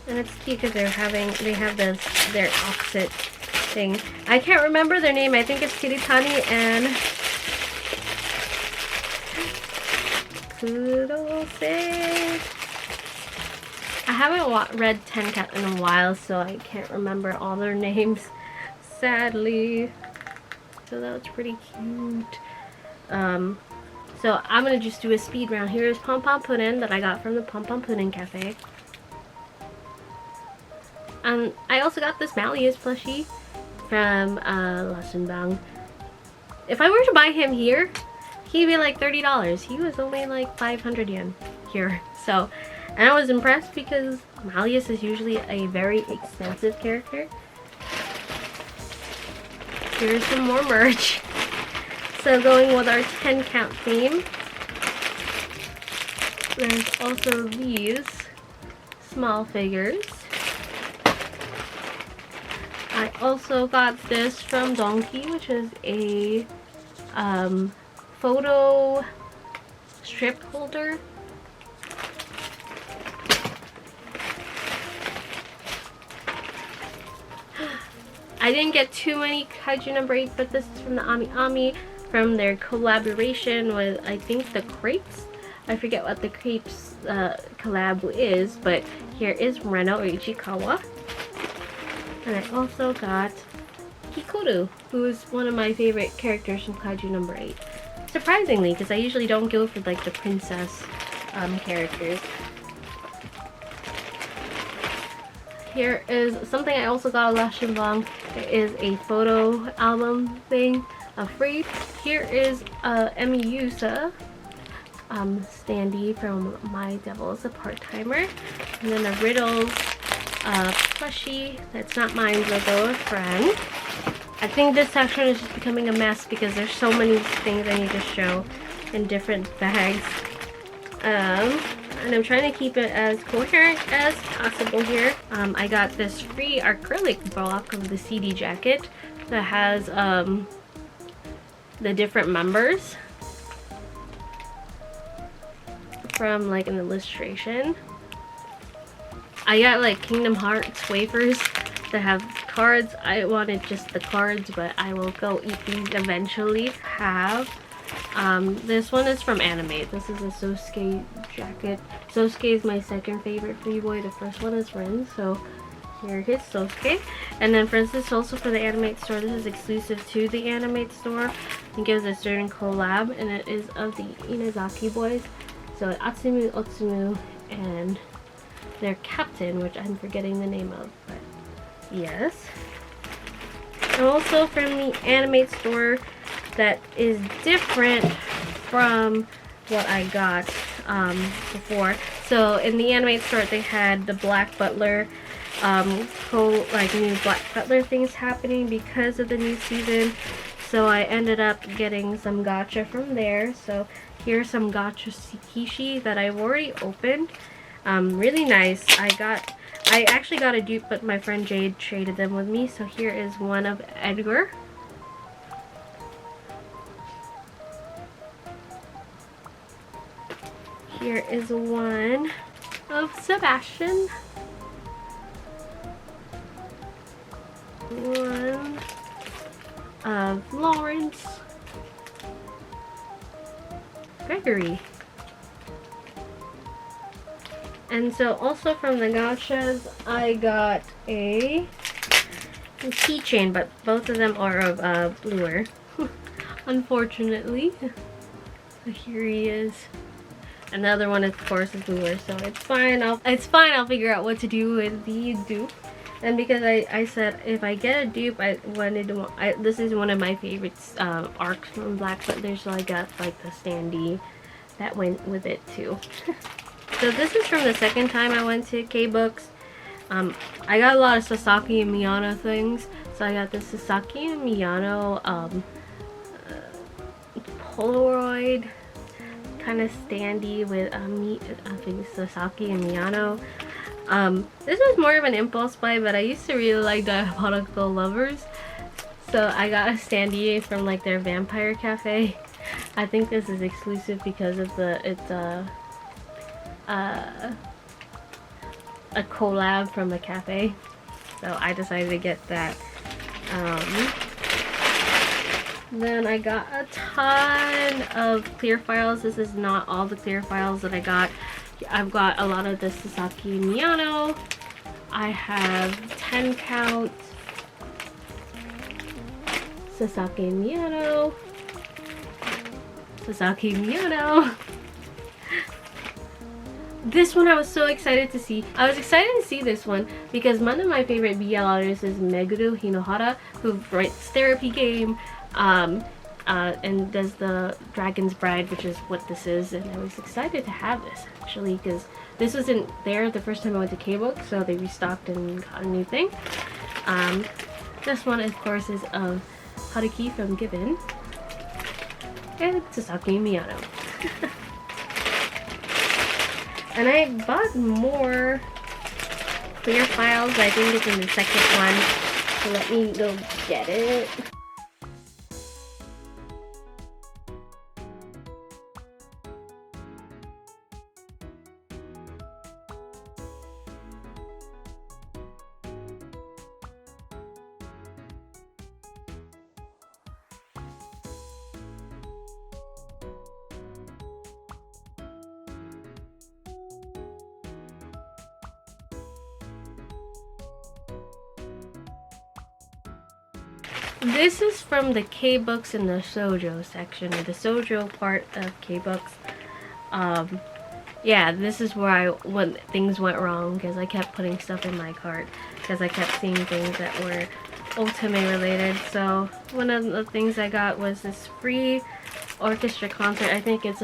and it's cute because they have their opposite thing. I can't remember their name. I think it's Kiritani and Kurose. I haven't read 10 Cat in a while, so I can't remember all their names, sadly. So that was pretty cute. So I'm gonna just do a speed round. Here is Pom Pom Pudding that I got from the Pom Pom Pudding Cafe. And I also got this Malleus plushie from Bang. If I were to buy him here, he'd be like $30. He was only like 500 yen here. So, and I was impressed because Malleus is usually a very expensive character. Here's some more merch. So going with our 10 count theme, there's also these small figures. I also got this from Donkey, which is a photo strip holder. I didn't get too many kaiju number 8, but this is from the Ami Ami, from their collaboration with, I think, the Crepes. I forget what the Crepes collab is, but here is Reno or Ichikawa. And I also got Hikoru, who is one of my favorite characters from kaiju number 8. Surprisingly, because I usually don't go for like the princess characters. Here is something I also got at Bang. It is a photo album thing, free. Here is Emiusa standee from My Devil is a Part-Timer, and then a Riddle plushie that's not mine but though a friend. I think this section is just becoming a mess because there's so many things I need to show in different bags. And I'm trying to keep it as coherent as possible here. I got this free acrylic block of the CD jacket that has the different members from like an illustration. I got like Kingdom Hearts wafers that have cards. I wanted just the cards, but I will go eat these eventually. This one is from Animate. This is a Sosuke jacket. Sosuke is my second favorite free boy. The first one is Rin, so here is Sosuke. And then for instance, also for the Animate store, this is exclusive to the Animate store. I think it was a certain collab, and it is of the Inazaki boys. So Atsumu, Otsumu, and their captain, which I'm forgetting the name of, but yes. And also from the Animate store that is different from what I got before. So in the Animate store they had the Black Butler new Black Butler things happening because of the new season. So I ended up getting some gacha from there. So here's some gacha Tsukishi that I've already opened. Really nice. I actually got a dupe, but my friend Jade traded them with me. So here is one of Edgar. Here is one of Sebastian. One of Lawrence. Gregory. And so also from the gachas, I got a keychain, but both of them are of bluer. Unfortunately. So here he is. Another one, of course, is bluer, so it's fine. I'll figure out what to do with the dupe. And because I said if I get a dupe, I wanted to. This is one of my favorite arcs from Black Butler, so I got like the standee that went with it too. So this is from the second time I went to K-Books. I got a lot of Sasaki and Miyano things. So I got the Sasaki and Miyano Polaroid kind of standee with I think Sasaki and Miyano. This was more of an impulse buy, but I used to really like Diabolical Lovers. So I got a standee from like their Vampire Cafe. I think this is exclusive because of it's a collab from the cafe, so I decided to get that. Then I got a ton of clear files. This is not all the clear files that I got. I've got a lot of the Sasaki Miyano. I have 10 count Sasaki Miyano. Sasaki Miyano. This one I was so excited to see. I was excited to see this one because one of my favorite BL artists is Meguro Hinohara, who writes Therapy Game and does the Dragon's Bride, which is what this is. And I was excited to have this actually because this wasn't there the first time I went to K-Book, so they restocked and got a new thing. This one, of course, is of Haruki from Given and Sasaki Miyano. And I bought more clear files. I think it's in the second one. So let me go get it. This is from the K-Books in the Shoujo section, or the Shoujo part of K-Books. Yeah, this is where when things went wrong, because I kept putting stuff in my cart because I kept seeing things that were Otome related. So one of the things I got was this free orchestra concert. I think it's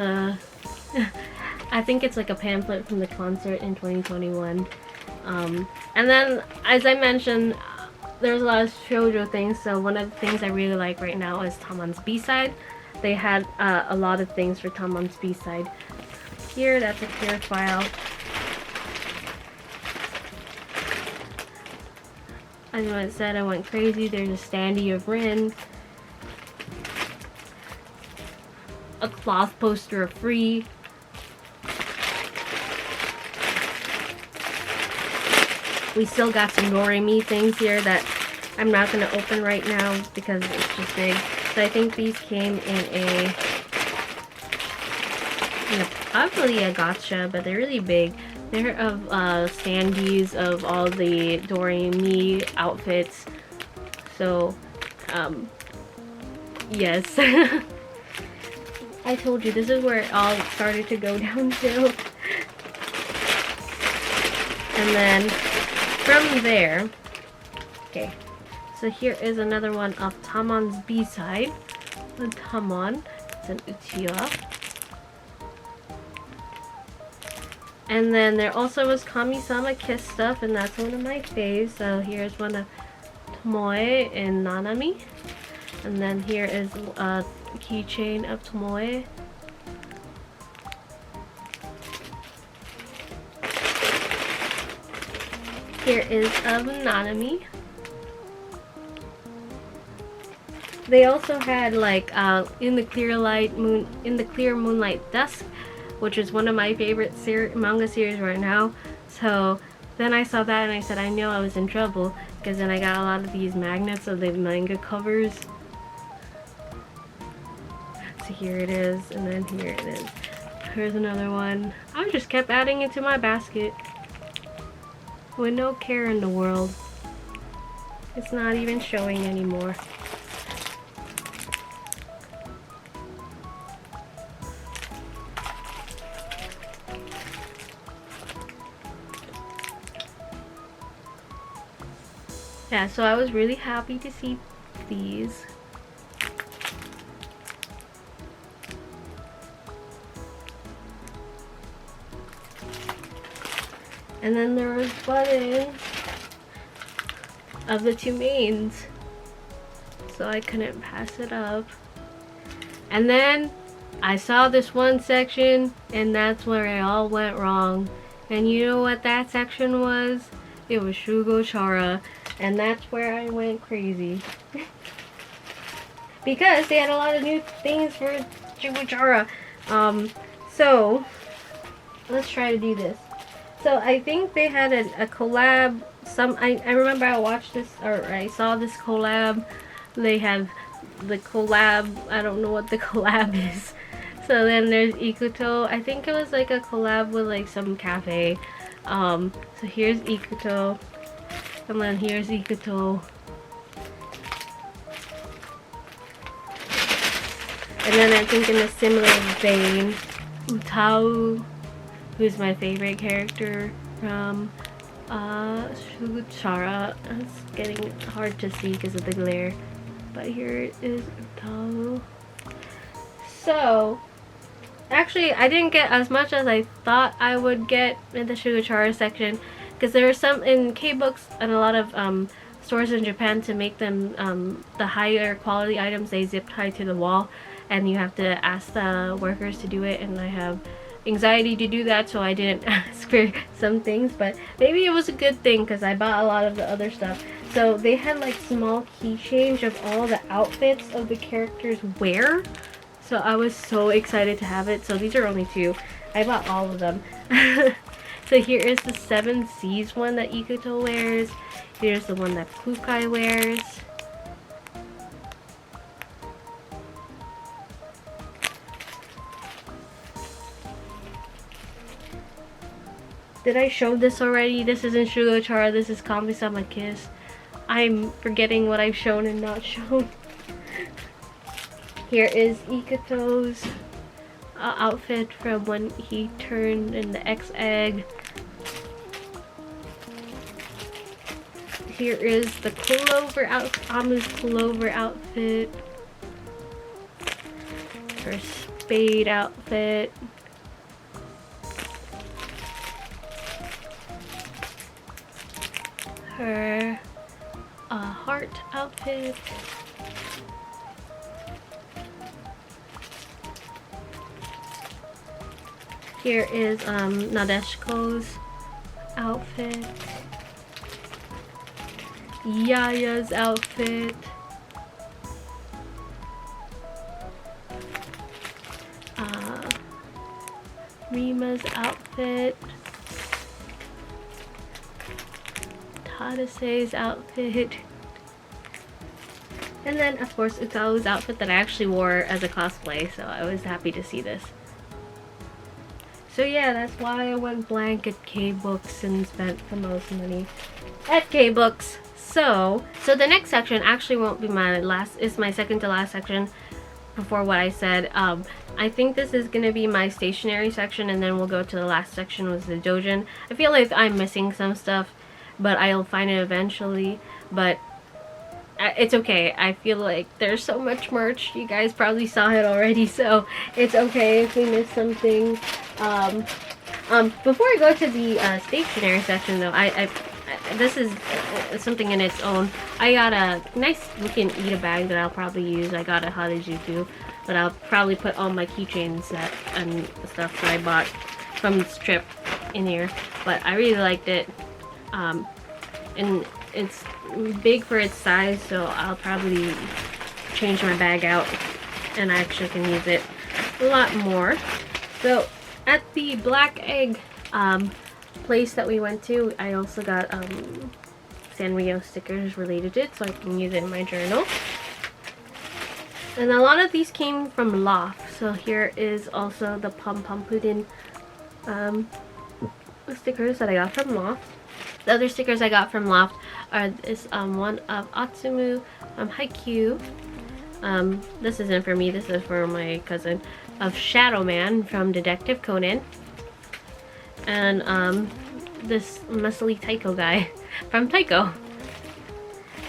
like a pamphlet from the concert in 2021. And then, as I mentioned, there's a lot of shoujo things, so one of the things I really like right now is Taman's B-side. They had a lot of things for Taman's B-side. Here, that's a clear file. As I said, I went crazy. There's a standee of Rin. A cloth poster of Free. We still got some Doremi things here that I'm not going to open right now because it's just big. So I think these came in probably a gacha, but they're really big. They're of standees of all the Doremi outfits. So, yes. I told you, this is where it all started to go downhill. And then from there, okay, so here is another one of Taman's B-side. The Taman, it's an Uchiwa. And then there also was Kami-sama Kiss stuff, and that's one of my faves. So here's one of Tomoe and Nanami. And then here is a keychain of Tomoe. Here is of Nanami. They also had like in the clear moonlight dusk, which is one of my favorite manga series right now. So then I saw that and I said I knew I was in trouble, because then I got a lot of these magnets of the manga covers. So here it is, and then here it is. Here's another one. I just kept adding it to my basket with no care in the world. It's not even showing anymore. Yeah, so I was really happy to see these. And then there was buttons of the two mains, so I couldn't pass it up. And then I saw this one section, and that's where it all went wrong. And you know what that section was? It was Shugo Chara, and that's where I went crazy. Because they had a lot of new things for Shugo Chara. So let's try to do this. So I think they had a collab. I remember I watched this, or I saw this collab. They have the collab. I don't know what the collab is. So then there's Ikuto. I think it was like a collab with like some cafe. So here's Ikuto, and then here's Ikuto. And then I think in a similar vein, Utau, who's my favorite character from Shugo Chara. It's getting hard to see because of the glare. But here is Utau. So, actually, I didn't get as much as I thought I would get in the Shugo Chara section, because there are some in K-Books and a lot of stores in Japan to make them the higher quality items, they zip tie to the wall, and you have to ask the workers to do it, and I have anxiety to do that, so I didn't ask for some things. But maybe it was a good thing because I bought a lot of the other stuff. So they had like small keychains of all the outfits of the characters wear, so I was so excited to have it. So these are only two. I bought all of them. So here is the 7 Seas one that Ikuto wears. Here's the one that Kukai wears. Did I show this already? This isn't Shugo Chara, this is Kami-sama Kiss. I'm forgetting what I've shown and not shown. Here is Ikuto's outfit from when he turned in the X-Egg. Here is the Clover Amu's Clover outfit. Her Spade outfit. Her heart outfit. Here is Nadeshiko's outfit. Yaya's outfit. Rima's outfit. Tadase's outfit. And then of course Ukao's outfit that I actually wore as a cosplay, so I was happy to see this. So yeah, that's why I went blank at K-Books and spent the most money at K-Books. So the next section actually won't be my last, is my second to last section before what I said. I think this is gonna be my stationery section, and then we'll go to the last section with the doujin. I feel like I'm missing some stuff, but I'll find it eventually. But it's okay. I feel like there's so much merch. You guys probably saw it already, so it's okay if we miss something. Before I go to the stationery section though, this is something in its own. I got a nice looking Ita bag that I'll probably use. I got a Harajuku, but I'll probably put all my keychains and stuff that I bought from this trip in here. But I really liked it, and it's big for its size, so I'll probably change my bag out and I actually can use it a lot more. So at the Black Egg place that we went to, I also got Sanrio stickers related to it, so I can use it in my journal. And a lot of these came from Loft, so here is also the Pom Pom Pudding stickers that I got from Loft. The other stickers I got from Loft are this one of Atsumu Haikyuu. This isn't for me, this is for my cousin, of Shadow Man from Detective Conan. And this muscly Taiko guy from Taiko.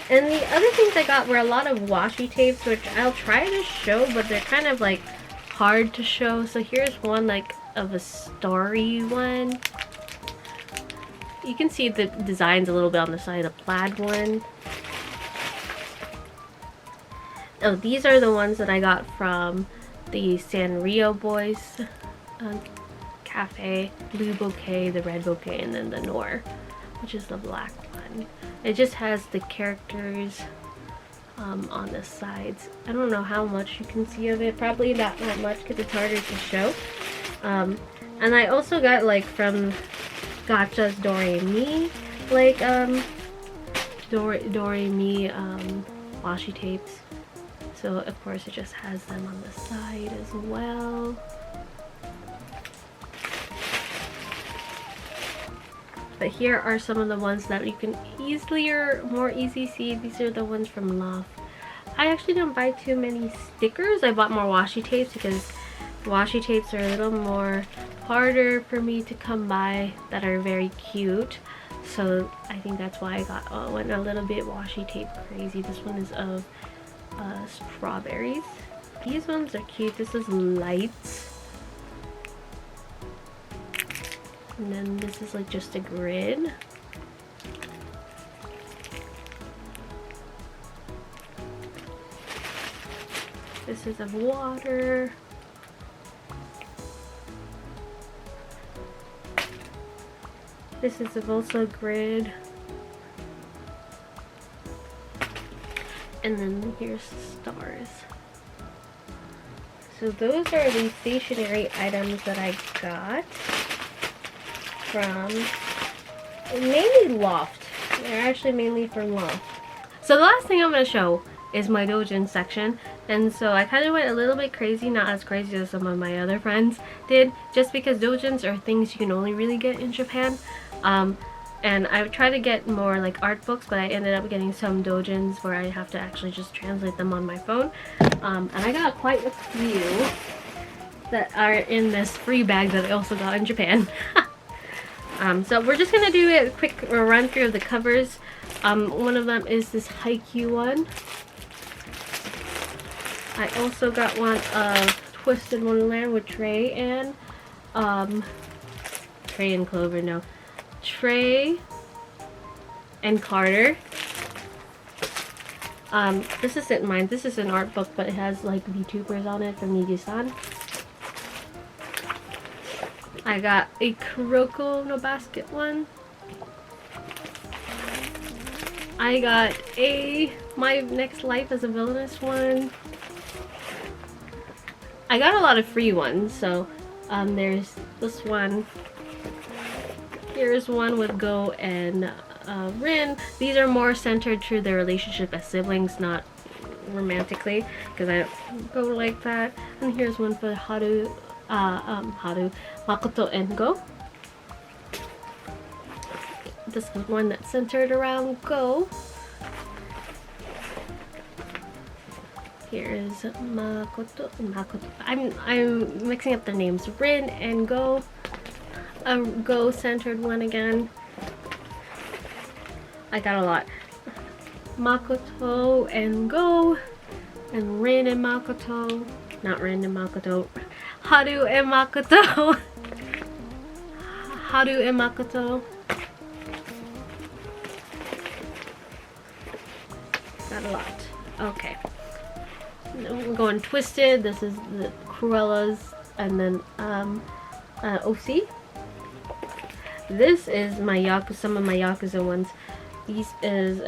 And the other things I got were a lot of washi tapes, which I'll try to show, but they're kind of like hard to show. So here's one like of a story one. You can see the designs a little bit on the side, of the plaid one. Oh, these are the ones that I got from the Sanrio Boys Cafe. Blue bouquet, the red bouquet, and then the Noir, which is the black one. It just has the characters on the sides. I don't know how much you can see of it. Probably not that much because it's harder to show. And I also got like from Gachas Doremi, like Doremi washi tapes. So of course it just has them on the side as well. But here are some of the ones that you can more easily see. These are the ones from Loft. I actually didn't buy too many stickers. I bought more washi tapes because washi tapes are a little more harder for me to come by that are very cute. So I think that's why I went a little bit washi tape crazy. This one is of strawberries. These ones are cute. This is lights. And then this is like just a grid. This is of water. This is of also grid. And then here's stars. So those are the stationery items that I got from mainly Loft. They're actually mainly from Loft. So the last thing I'm going to show is my doujin section. And so I kind of went a little bit crazy, not as crazy as some of my other friends did, just because doujins are things you can only really get in Japan. And I tried to get more like art books, but I ended up getting some doujins where I have to actually just translate them on my phone. And I got quite a few that are in this free bag that I also got in Japan. So we're just gonna do a quick run through of the covers. One of them is this Haikyuu one. I also got one of Twisted Wonderland with Trey and Clover, no. Trey and Carter. This isn't mine. This is an art book, but it has like VTubers on it from Niji-san. I got a Kuroko no Basket one. I got a My Next Life as a Villainess one. I got a lot of free ones, so there's this one. Here's one with Go and Rin. These are more centered to their relationship as siblings, not romantically, because I don't go like that. And here's one for Haru, Makoto and Go. This is one that's centered around Go. Here's Makoto. I'm mixing up their names. Rin and Go. A Go centered one again. I got a lot. Makoto and Go. And Rin and Makoto. Not Rin and Makoto. Haru and Makoto. Haru and Makoto. Got a lot. Okay. We're going Twisted. This is the Cruellas. And then OC. This is my Yakuza, some of my Yakuza ones. These is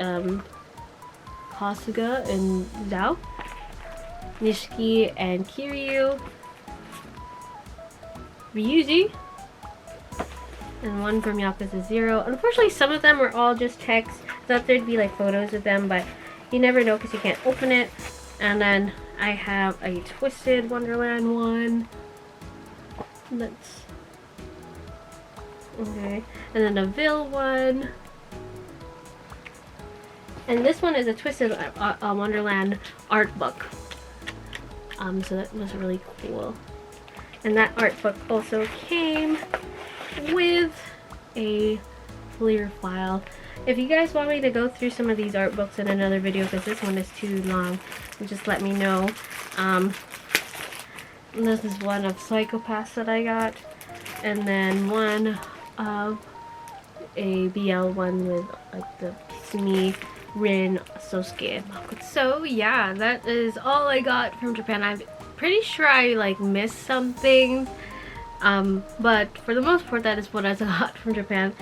Kasuga and Zao, Nishiki and Kiryu, Ryuji, and one from Yakuza 0. Unfortunately, some of them are all just text. I thought there'd be like photos of them, but you never know because you can't open it. And then I have a Twisted Wonderland one. That's okay. And then a Vil one. And this one is a Twisted Wonderland art book. So that was really cool. And that art book also came with a clear file. If you guys want me to go through some of these art books in another video, because this one is too long, just let me know. This is one of Psychopaths that I got. And then one of a BL one with like the Kisumi, Rin, Sosuke, and Makoto. So yeah, that is all I got from Japan. I'm pretty sure I like missed something, but for the most part that is what I got from Japan.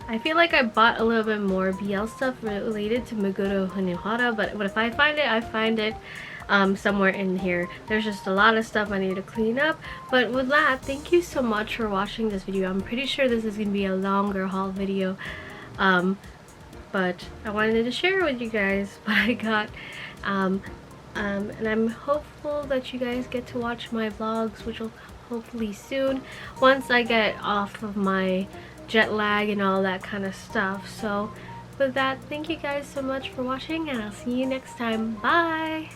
I feel like I bought a little bit more BL stuff related to Meguro Hanehara, but if I find it, I find it somewhere in here. There's just a lot of stuff I need to clean up. But with that, thank you so much for watching this video. I'm pretty sure this is going to be a longer haul video, but I wanted to share with you guys what I got. And I'm hopeful that you guys get to watch my vlogs, which will hopefully soon, once I get off of my jet lag and all that kind of stuff. So with that, thank you guys so much for watching, and I'll see you next time. Bye!